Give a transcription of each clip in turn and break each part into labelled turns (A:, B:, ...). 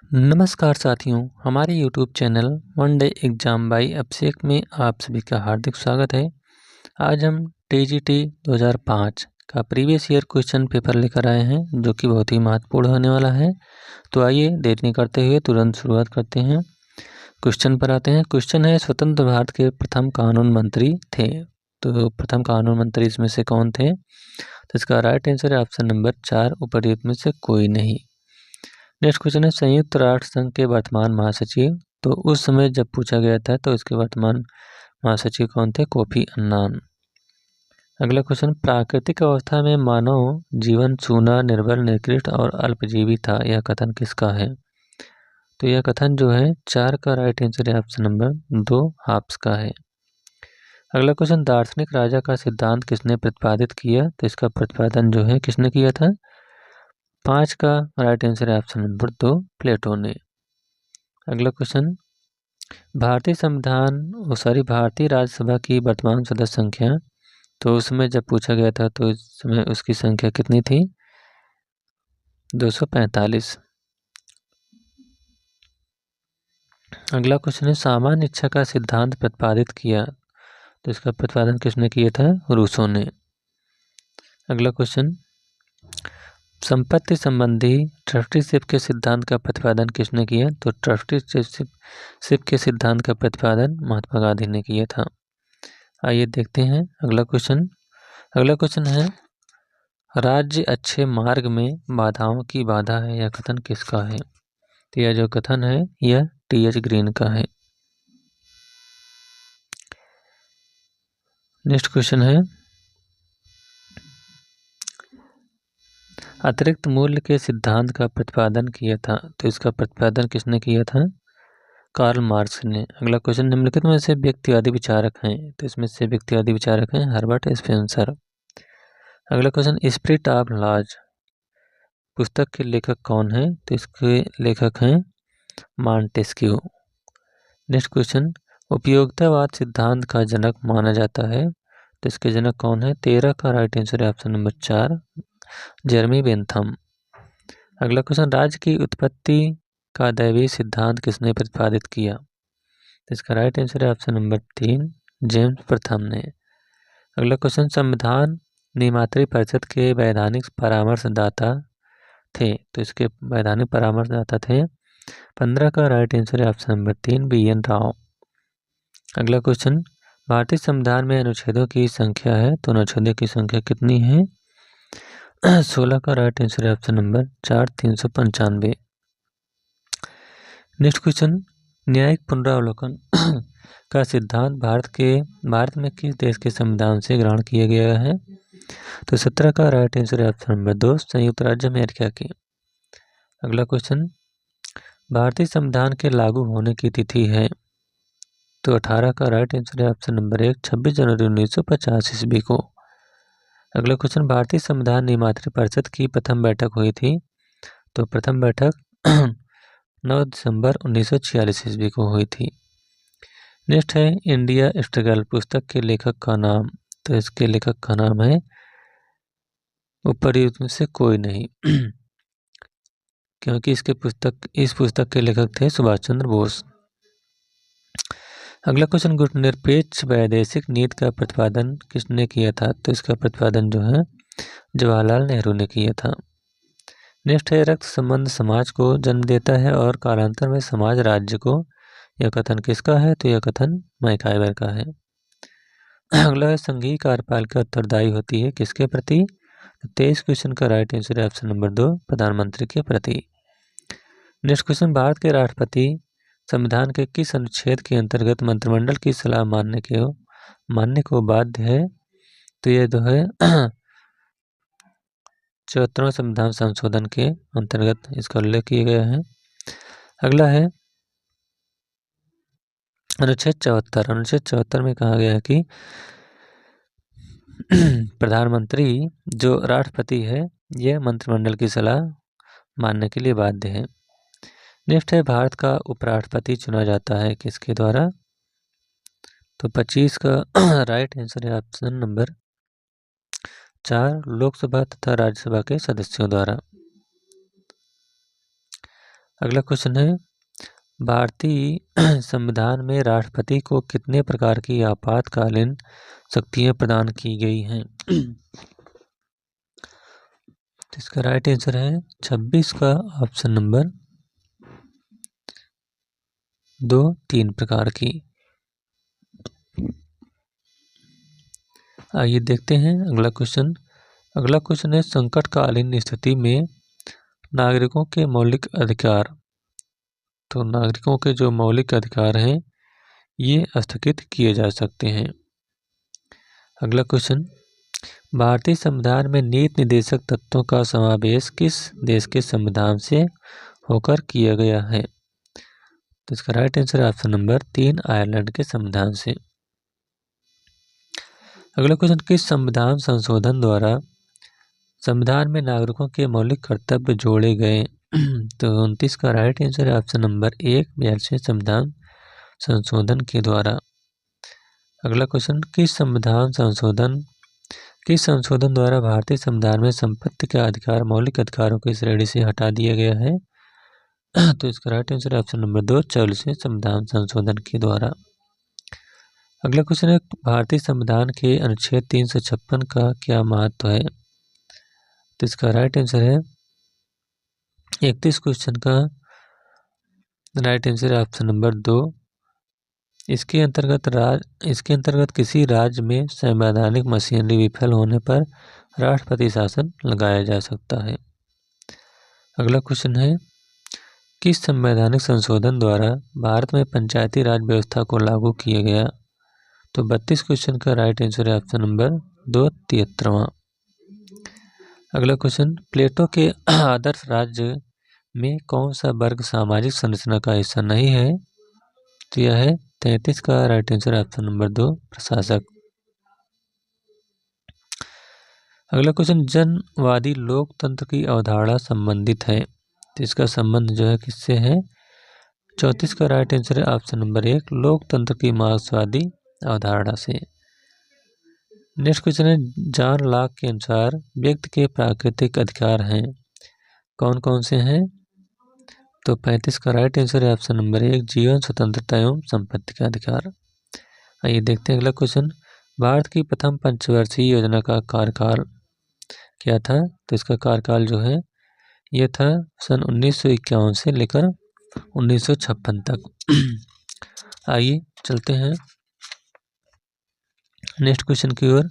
A: नमस्कार साथियों, हमारे YouTube channel one day exam by Abhishek में आप सभी का हार्दिक स्वागत है। आज हम TGT 2005 का प्रीवियस ईयर क्वेश्चन पेपर लेकर आए हैं, जो कि बहुत ही महत्वपूर्ण होने वाला है। तो आइए देर नहीं करते हुए तुरंत शुरुआत करते हैं। क्वेश्चन पर आते हैं। क्वेश्चन है, स्वतंत्र भारत के प्रथम कानून मंत्री थे। तो प्रथम कानून मंत्री इसमें से कौन थे? तो इसका राइट आंसर है ऑप्शन नंबर 4, उपर्युक्त में से कोई नहीं। नेक्स्ट क्वेश्चन है, संयुक्त राष्ट्र संघ के वर्तमान महासचिव। तो उस समय जब पूछा गया था तो इसके वर्तमान महासचिव कौन थे? Kofi Annan. अगला क्वेश्चन, प्राकृतिक अवस्था में मानव जीवन सूना, निर्बल, निकृष्ट और अल्पजीवी था, यह कथन किसका है? तो यह कथन जो है 4 का राइट आंसर है ऑप्शन नंबर 2, हाब्स का है। अगला क्वेश्चन, दार्शनिक राजा का सिद्धांत किसने प्रतिपादित किया? तो इसका प्रतिपादन जो है किसने किया था? 5 का राइट आंसर है ऑप्शन नंबर 2, प्लेटो ने। अगला क्वेश्चन, भारतीय राज्यसभा की वर्तमान सदस्य संख्या। तो उसमें जब पूछा गया था तो इस समय उसकी संख्या कितनी थी? 245। अगला क्वेश्चन है, सामान्य इच्छा का सिद्धांत प्रतिपादित किया। तो इसका प्रतिपादन किसने किया था? रूसो ने। अगला क्वेश्चन, संपत्ति संबंधी ट्रस्टीशिप के सिद्धांत का प्रतिपादन किसने किया? तो ट्रस्टीशिप के सिद्धांत का प्रतिपादन महात्मा गांधी ने किया था। आइए देखते हैं अगला क्वेश्चन है, राज्य अच्छे मार्ग में बाधाओं की बाधा है, यह कथन किसका है? तो यह जो कथन है यह TH ग्रीन का है। नेक्स्ट क्वेश्चन है, अतिरिक्त मूल्य के सिद्धांत का प्रतिपादन किया था। तो इसका प्रतिपादन किसने किया था? कार्ल मार्क्स ने। अगला क्वेश्चन, निम्नलिखित में से व्यक्तिवादी विचारक हैं। तो इसमें से व्यक्तिवादी विचारक हैं हर्बर्ट स्पेंसर। अगला क्वेश्चन, स्पिरिट ऑफ लॉज पुस्तक के लेखक कौन है? तो इसके लेखक हैं मॉन्टेस्क्यू। नेक्स्ट क्वेश्चन, उपयोगितावाद सिद्धांत का जनक माना जाता है। तो इसके जनक कौन है? 13 का राइट आंसर है ऑप्शन नंबर 4, जेरमी बेंथम। अगला क्वेश्चन, राज्य की उत्पत्ति का दैवीय सिद्धांत किसने प्रतिपादित किया? तो इसका राइट आंसर है ऑप्शन नंबर 3, जेम्स प्रथम ने। अगला क्वेश्चन, संविधान निर्मात्री परिषद के वैधानिक परामर्शदाता थे। तो इसके वैधानिक परामर्शदाता थे। 15 का राइट आंसर है ऑप्शन नंबर 3, BN राव। अगला क्वेश्चन, भारतीय संविधान में अनुच्छेदों की संख्या है। तो अनुच्छेदों की संख्या कितनी है? 16 का राइट आंसर है ऑप्शन नंबर 4, 395। नेक्स्ट क्वेश्चन, न्यायिक पुनरावलोकन का सिद्धांत भारत में किस देश के संविधान से ग्रहण किया गया है? तो 17 का राइट आंसर है ऑप्शन नंबर 2, संयुक्त राज्य अमेरिका की। अगला क्वेश्चन, भारतीय संविधान के लागू होने की तिथि है। तो 18 का राइट आंसर है ऑप्शन नंबर 1, 26 जनवरी 1950 ईस्वी को। अगला क्वेश्चन, भारतीय संविधान निर्मात्री परिषद की प्रथम बैठक हुई थी। तो प्रथम बैठक 9 दिसंबर 1946 ईस्वी को हुई थी। नेक्स्ट है, इंडिया स्ट्रगल पुस्तक के लेखक का नाम। तो इसके लेखक का नाम है उपर्युक्त में से कोई नहीं क्योंकि इस पुस्तक के लेखक थे सुभाष चंद्र बोस। अगला क्वेश्चन, गुटनिरपेक्ष वैदेशिक नीति का प्रतिपादन किसने किया था? तो इसका प्रतिपादन जो है जवाहरलाल नेहरू ने किया था। नेक्स्ट है, रक्त संबंध समाज को जन्म देता है और कालांतर में समाज राज्य को, यह कथन किसका है? तो यह कथन मैकाइवर का है। अगला है, संघीय कार्यपालिका उत्तरदायी होती है किसके प्रति? 23 क्वेश्चन का राइट आंसर है ऑप्शन नंबर 2, प्रधानमंत्री के प्रति। नेक्स्ट क्वेश्चन, भारत के राष्ट्रपति संविधान के किस अनुच्छेद के अंतर्गत मंत्रिमंडल की सलाह मानने को बाध्य है? तो यह जो है 74वें संविधान संशोधन के अंतर्गत इसका उल्लेख किया गया है। अगला है अनुच्छेद 74। अनुच्छेद 74 में कहा गया है कि प्रधानमंत्री जो राष्ट्रपति है यह मंत्रिमंडल की सलाह मानने के लिए बाध्य है। नेक्स्ट है, भारत का उपराष्ट्रपति चुना जाता है किसके द्वारा? तो 25 का राइट आंसर है ऑप्शन नंबर 4, लोकसभा तथा राज्यसभा के सदस्यों द्वारा। अगला क्वेश्चन है, भारतीय संविधान में राष्ट्रपति को कितने प्रकार की आपातकालीन शक्तियां प्रदान की गई हैं? तो इसका राइट आंसर है 26 का ऑप्शन नंबर 2, 3 प्रकार की। आइए देखते हैं अगला क्वेश्चन। अगला क्वेश्चन है, संकटकालीन स्थिति में नागरिकों के मौलिक अधिकार। तो नागरिकों के जो मौलिक अधिकार हैं ये स्थगित किए जा सकते हैं। अगला क्वेश्चन, भारतीय संविधान में नीति निर्देशक तत्वों का समावेश किस देश के संविधान से होकर किया गया है? तो इसका right answer option number 3, Ireland के संविधान से। अगला क्वेश्चन, किस संविधान संशोधन द्वारा संविधान में नागरिकों के मौलिक कर्तव्य जोड़े गए? तो 29 का राइट आंसर है ऑप्शन नंबर 1, 42वें संविधान संशोधन के द्वारा। अगला क्वेश्चन, किस संशोधन द्वारा भारतीय संविधान में संपत्ति का अधिकार मौलिक अधिकारों की श्रेणी से हटा दिया गया है? तो इसका राइट आंसर ऑप्शन नंबर 2, 44वें संविधान संशोधन के द्वारा। अगला क्वेश्चन है, भारतीय संविधान के अनुच्छेद 356 का क्या महत्व है? तो इसका राइट आंसर है 31 क्वेश्चन का राइट आंसर ऑप्शन नंबर 2। इसके अंतर्गत किसी राज्य में संवैधानिक मशीनरी विफल होने पर राष्ट्रपति शासन लगाया जा सकता है। अगला क्वेश्चन है, किस संवैधानिक संशोधन द्वारा भारत में पंचायती राज व्यवस्था को लागू किया गया? तो 32 क्वेश्चन का राइट आंसर है ऑप्शन नंबर 2, 73वां। अगला क्वेश्चन, प्लेटो के आदर्श राज्य में कौन सा वर्ग सामाजिक संरचना का हिस्सा नहीं है? तो यह है 33 का राइट आंसर ऑप्शन नंबर 2, प्रशासक। अगला क्वेश्चन, जनवादी लोकतंत्र की अवधारणा संबंधित है। तो इसका संबंध जो है किससे है? 34 का राइट आंसर है ऑप्शन नंबर 1, लोकतंत्र की मार्क्सवादी अवधारणा से। नेक्स्ट क्वेश्चन है, जॉन लॉक के अनुसार व्यक्ति के प्राकृतिक अधिकार हैं, कौन कौन से हैं? तो 35 का राइट आंसर है ऑप्शन नंबर 1, जीवन, स्वतंत्रता एवं संपत्ति का अधिकार। आइए देखते हैं अगला क्वेश्चन, भारत की प्रथम पंचवर्षीय योजना का कार्यकाल क्या था? तो इसका कार्यकाल जो है ये था सन 1951 से लेकर 1956 तक। आइए चलते हैं नेक्स्ट क्वेश्चन की ओर।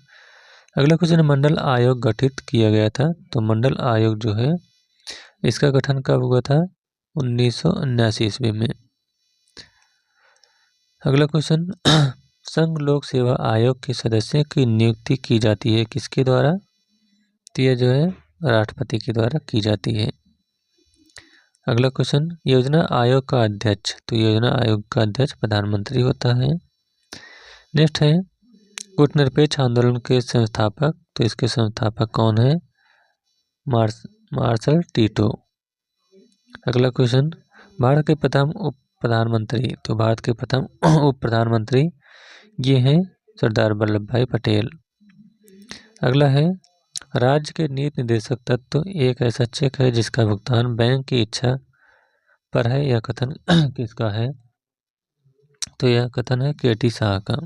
A: अगला क्वेश्चन, मंडल आयोग गठित किया गया था। तो मंडल आयोग जो है इसका गठन कब हुआ था? 1979 ईस्वी में। अगला क्वेश्चन, संघ लोक सेवा आयोग के सदस्यों की नियुक्ति की जाती है किसके द्वारा? तो यह जो है राष्ट्रपति के द्वारा की जाती है। अगला क्वेश्चन, योजना आयोग का अध्यक्ष। तो योजना आयोग का अध्यक्ष प्रधानमंत्री होता है। नेक्स्ट है, गुटनिरपेक्ष आंदोलन के संस्थापक। तो इसके संस्थापक कौन है? Marshal Tito. अगला क्वेश्चन, भारत के प्रथम उप प्रधानमंत्री। तो भारत के प्रथम उप प्रधानमंत्री ये हैं सरदार वल्लभ भाई पटेल। अगला है, राज्य के नीति निर्देशक तत्व एक ऐसा चेक है जिसका भुगतान बैंक की इच्छा पर है, यह कथन किसका है? तो यह कथन है केटी शाह का।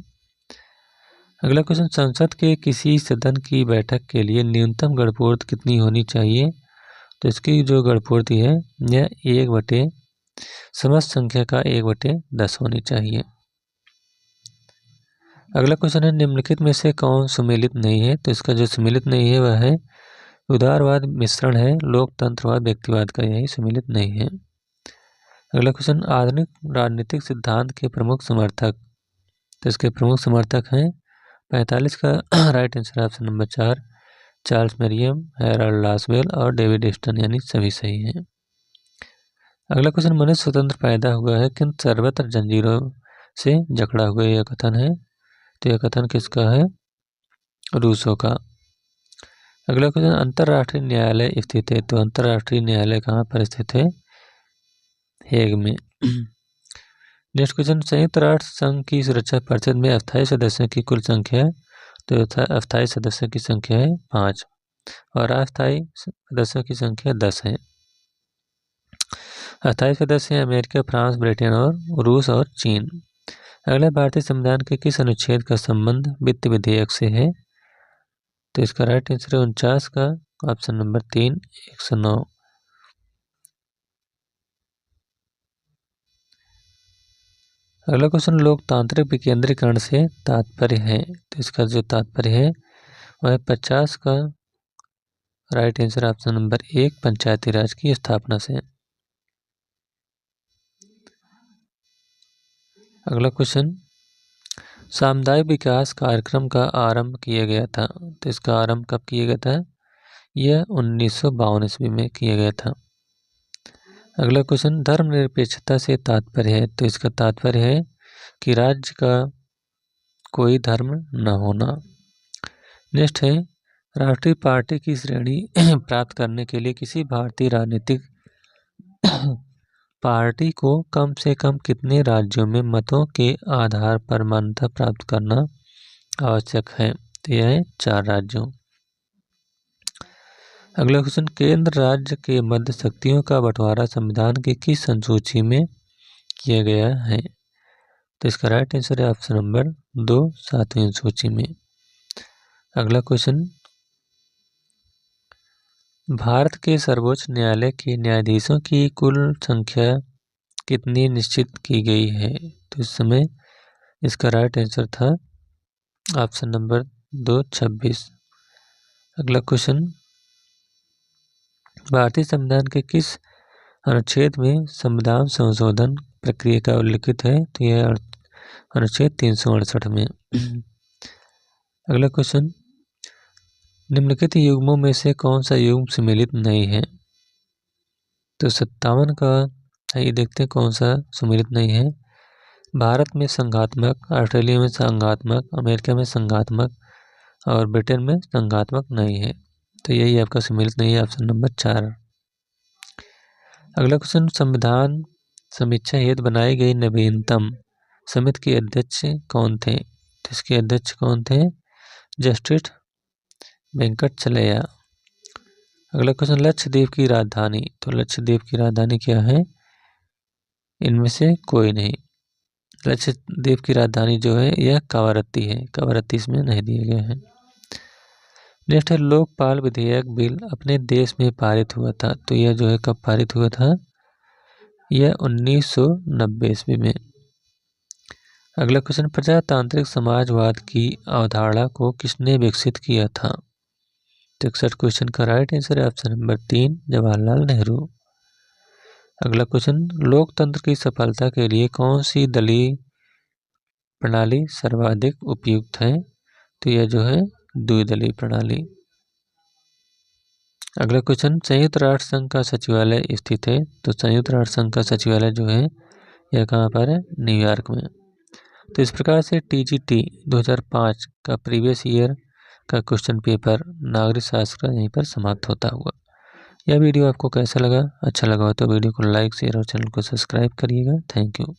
A: अगला क्वेश्चन, संसद के किसी सदन की बैठक के लिए न्यूनतम गणपूर्ति कितनी होनी चाहिए? तो इसकी जो गणपूर्ति है यह 1/, समस्त संख्या का 1/10 होनी चाहिए। अगला क्वेश्चन है, निम्नलिखित में से कौन सुमेलित नहीं है? तो इसका जो सुमेलित नहीं है वह है उदारवाद मिश्रण है, लोकतंत्रवाद व्यक्तिवाद का यही सुमेलित नहीं है। अगला क्वेश्चन, आधुनिक राजनीतिक सिद्धांत के प्रमुख समर्थक। तो इसके प्रमुख समर्थक हैं 45 का right answer option number 4, Charles मेरियम, Herald Lasswell और डेविड ईस्टन, यानी सभी सही हैं। अगला क्वेश्चन, मनुष्य स्वतंत्र पैदा हुआ है किंतु सर्वत्र जंजीरों से जकड़ा हुआ, यह कथन है। तो यह कथन किसका है? रूसो का। अगला क्वेश्चन, अंतर्राष्ट्रीय न्यायालय स्थित है। तो अंतर्राष्ट्रीय न्यायालय कहाँ पर स्थित है? हेग में। नेक्स्ट क्वेश्चन, संयुक्त राष्ट्र संघ की सुरक्षा परिषद में अस्थायी सदस्यों की कुल संख्या है। तो अस्थायी सदस्यों की संख्या है 5 और अस्थायी सदस्यों की संख्या 10 है। 28 सदस्य हैं अमेरिका, फ्रांस, ब्रिटेन और रूस और चीन। अगला, भारतीय संविधान के किस अनुच्छेद का संबंध वित्त विधेयक से है? तो इसका राइट आंसर है 49 का ऑप्शन नंबर 3, 109। अगला क्वेश्चन, लोकतांत्रिक विकेंद्रीकरण से तात्पर्य है? तो इसका जो तात्पर्य है वह 50 का राइट आंसर ऑप्शन नंबर 1, पंचायती राज की स्थापना से। अगला क्वेश्चन, सामुदायिक विकास कार्यक्रम का आरंभ किया गया था? तो इसका आरंभ कब किया गया था? यह 1952 ईस्वी में किया गया था। अगला क्वेश्चन, धर्मनिरपेक्षता से तात्पर्य है? तो इसका तात्पर्य है कि राज्य का कोई धर्म न होना। नेक्स्ट है, राष्ट्रीय पार्टी की श्रेणी प्राप्त करने के लिए किसी भारतीय राजनीतिक पार्टी को कम से कम कितने राज्यों में मतों के आधार पर मान्यता प्राप्त करना आवश्यक है? तो यह है 4 राज्यों। अगला क्वेश्चन, केंद्र राज्य के मध्य शक्तियों का बंटवारा संविधान की किस अनुसूची में किया गया है? तो इसका राइट आंसर है ऑप्शन नंबर 2, 7वीं अनुसूची में। अगला क्वेश्चन, भारत के सर्वोच्च न्यायालय के न्यायाधीशों की कुल संख्या कितनी निश्चित की गई है? तो इस समय इसका राइट आंसर था ऑप्शन नंबर 2, 26। अगला क्वेश्चन, भारतीय संविधान के किस अनुच्छेद में संविधान संशोधन प्रक्रिया का उल्लिखित है? तो यह अनुच्छेद 368 में। अगला क्वेश्चन, निम्नलिखित युग्मों में से कौन सा युग्म सम्मिलित नहीं है? तो 57 का ये देखते हैं कौन सा सम्मिलित नहीं है। भारत में संघात्मक, ऑस्ट्रेलिया में संघात्मक, अमेरिका में संघात्मक और ब्रिटेन में संघात्मक नहीं है। तो यही आपका सम्मिलित नहीं है, ऑप्शन नंबर 4। अगला क्वेश्चन, संविधान समीक्षा हेतु बनाई गई नवीनतम समिति के अध्यक्ष कौन थे? तो इसके अध्यक्ष कौन थे? जस्टिस वेंकटचलैया। अगला क्वेश्चन, लक्षद्वीप की राजधानी? तो लक्षद्वीप की राजधानी क्या है? इनमें से कोई नहीं। लक्षद्वीप की राजधानी जो है यह कवरत्ती है, कवरत्ती इसमें नहीं दिए गए हैं। नेक्स्ट है, लोकपाल विधेयक बिल अपने देश में पारित हुआ था? तो यह जो है कब पारित हुआ था? यह 1990 ईस्वी में। अगला क्वेश्चन, प्रजातांत्रिक समाजवाद की अवधारणा को किसने विकसित किया था? तो 61 क्वेश्चन का राइट आंसर है ऑप्शन नंबर 3, जवाहरलाल नेहरू। अगला क्वेश्चन, लोकतंत्र की सफलता के लिए कौन सी दलीय प्रणाली सर्वाधिक उपयुक्त है? तो यह जो है द्विदलीय प्रणाली। अगला क्वेश्चन, संयुक्त राष्ट्र संघ का सचिवालय स्थित है? तो संयुक्त राष्ट्र संघ का सचिवालय जो है यह कहाँ पर है? न्यूयॉर्क में। तो इस प्रकार से TGT 2005 का प्रीवियस ईयर का क्वेश्चन पेपर नागरिक शास्त्र यहीं पर समाप्त होता हुआ। यह वीडियो आपको कैसा लगा? अच्छा लगा हो तो वीडियो को लाइक, शेयर और चैनल को सब्सक्राइब करिएगा। Thank you.